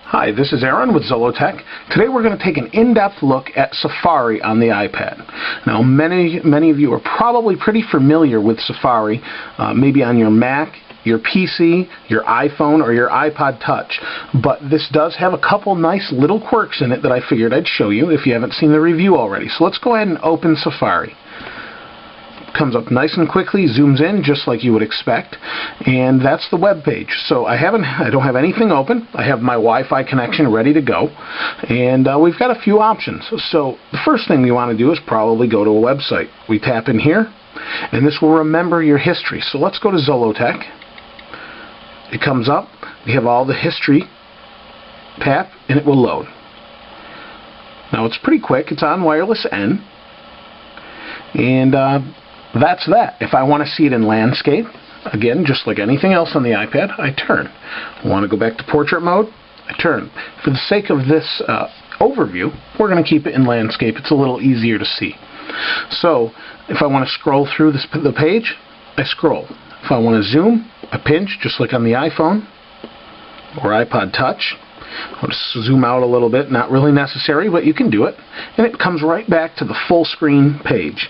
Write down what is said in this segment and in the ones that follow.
Hi, this is Aaron with Zollotech. Today we're going to take an in-depth look at Safari on the iPad. Now many of you are probably pretty familiar with Safari, maybe on your Mac, your PC, your iPhone, or your iPod Touch. But this does have a couple nice little quirks in it that I figured I'd show you if you haven't seen the review already. So let's go ahead and open Safari. Comes up nice and quickly, zooms in just like you would expect, and that's the web page. So I don't have anything open. I have my Wi-Fi connection ready to go, and we've got a few options. So the first thing we want to do is probably go to a website. We tap in here, and this will remember your history. So let's go to Zollotech. It comes up. We have all the history. Tap, and it will load. Now it's pretty quick. It's on wireless N, and that's that. If I want to see it in landscape, again, just like anything else on the iPad, I turn. I want to go back to portrait mode, I turn. For the sake of this overview, we're going to keep it in landscape. It's a little easier to see. So, if I want to scroll through the page, I scroll. If I want to zoom, I pinch, just like on the iPhone or iPod Touch. I'll just zoom out a little bit, not really necessary, but you can do it. And it comes right back to the full screen page.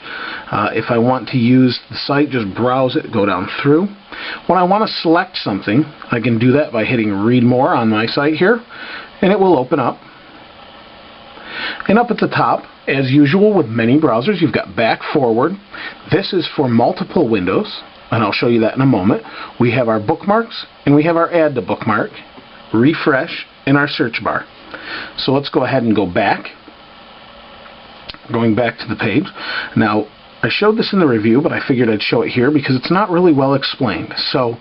If I want to use the site, just browse it, go down through. When I want to select something, I can do that by hitting Read More on my site here, and it will open up. And up at the top, as usual with many browsers, you've got back, forward. This is for multiple windows, and I'll show you that in a moment. We have our bookmarks, and we have our Add to Bookmark, Refresh, in our search bar. So let's go ahead and go back. Going back to the page. Now, I showed this in the review, but I figured I'd show it here because it's not really well explained. So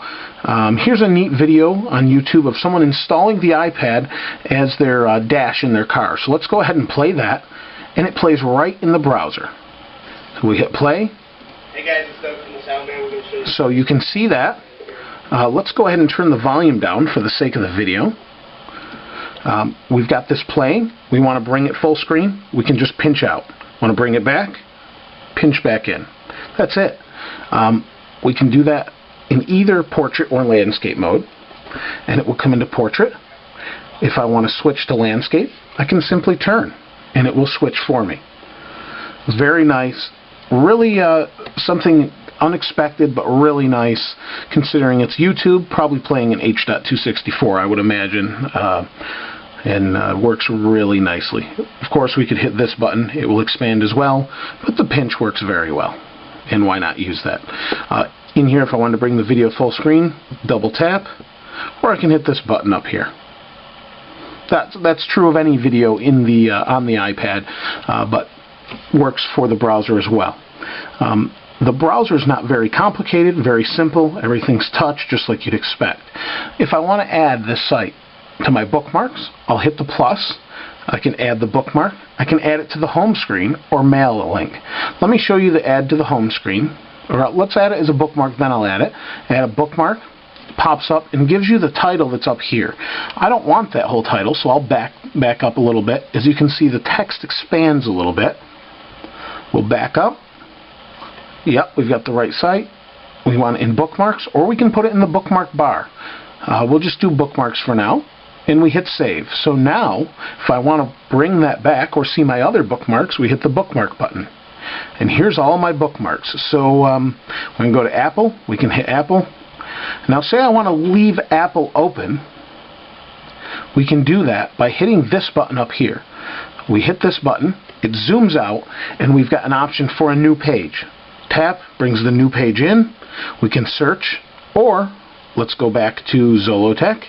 here's a neat video on YouTube of someone installing the iPad as their dash in their car. So let's go ahead and play that, and it plays right in the browser. So we hit play. Hey guys, it's Doug from the Soundman. We're going to show you. So you can see that. Let's go ahead and turn the volume down for the sake of the video. We've got this playing. We want to bring it full screen. We can just pinch out. Want to bring it back? Pinch back in. That's it. We can do that in either portrait or landscape mode, and it will come into portrait. If I want to switch to landscape, I can simply turn, and it will switch for me. Very nice. Really something unexpected, but really nice, considering it's YouTube, probably playing in H.264, I would imagine, and works really nicely. Of course, we could hit this button. It will expand as well, but the pinch works very well, and why not use that? In here, if I wanted to bring the video full screen, double tap, or I can hit this button up here. That's true of any video in the on the iPad, but works for the browser as well. The browser is not very complicated, very simple. Everything's touch, just like you'd expect. If I want to add this site to my bookmarks, I'll hit the plus. I can add the bookmark. I can add it to the home screen or mail a link. Let me show you the add to the home screen. Or let's add it as a bookmark, then I'll add it. Add a bookmark. Pops up and gives you the title that's up here. I don't want that whole title, so I'll back up a little bit. As you can see, the text expands a little bit. We'll back up. Yep, we've got the right site. We want it in bookmarks, or we can put it in the bookmark bar. We'll just do bookmarks for now, and we hit save. So now, if I want to bring that back or see my other bookmarks, we hit the bookmark button. And here's all my bookmarks. So we can go to Apple. We can hit Apple. Now say I want to leave Apple open. We can do that by hitting this button up here. We hit this button, it zooms out, and we've got an option for a new page. Tap brings the new page in. We can search, or let's go back to Zollotech.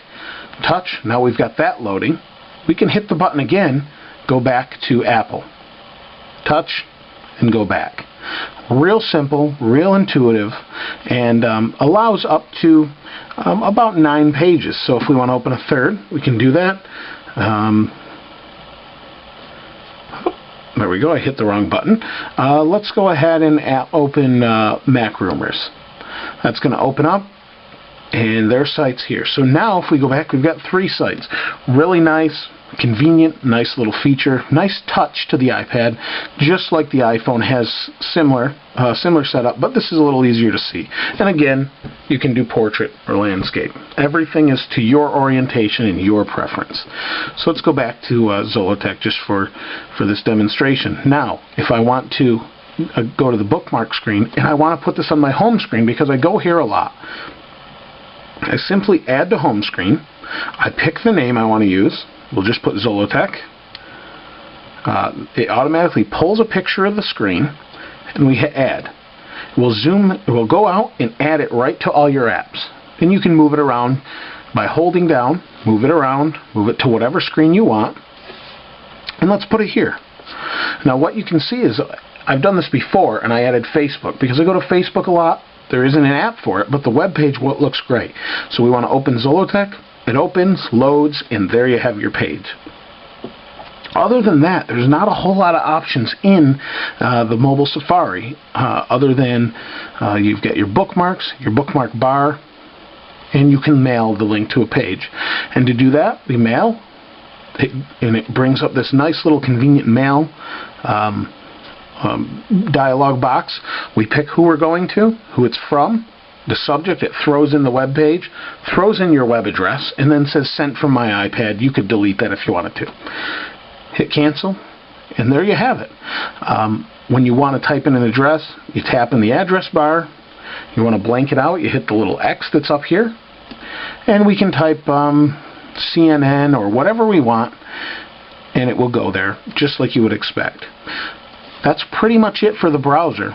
Touch. Now we've got that loading. We can hit the button again, go back to Apple. Touch, and go back. Real simple, real intuitive, and allows up to about 9 pages. So if we want to open a third, we can do that. There we go, I hit the wrong button. Let's go ahead and open MacRumors. That's going to open up, and their site's here. So now if we go back, we've got 3 sites. Really nice, convenient, nice little feature, nice touch to the iPad, just like the iPhone has similar setup, but this is a little easier to see. And again, you can do portrait or landscape. Everything is to your orientation and your preference. So let's go back to Zollotech just for this demonstration. Now, if I want to go to the bookmark screen and I want to put this on my home screen because I go here a lot, I simply add to home screen. I pick the name I want to use. We'll just put Zollotech. It automatically pulls a picture of the screen, and we hit add. We'll go out and add it right to all your apps. Then you can move it around by holding down, move it around, move it to whatever screen you want. And let's put it here. Now what you can see is I've done this before, and I added Facebook because I go to Facebook a lot. There isn't an app for it, but the web page looks great. So we want to open Zollotech. It opens, loads, and there you have your page. Other than that, there's not a whole lot of options in the mobile Safari other than you've got your bookmarks, your bookmark bar, and you can mail the link to a page. And to do that, we mail, and it brings up this nice little convenient mail dialog box. We pick who we're going to, who it's from, the subject. It throws in the web page, throws in your web address, and then says sent from my iPad. You could delete that if you wanted to. Hit cancel, and there you have it. When you want to type in an address, you tap in the address bar. You want to blank it out, you hit the little X that's up here, and we can type CNN or whatever we want, and it will go there just like you would expect. That's pretty much it for the browser.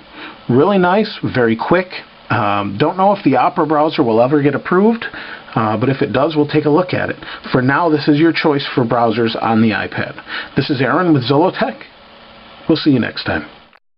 Really nice, very quick. Don't know if the Opera browser will ever get approved, but if it does, we'll take a look at it. For now, this is your choice for browsers on the iPad. This is Aaron with Zollotech. We'll see you next time.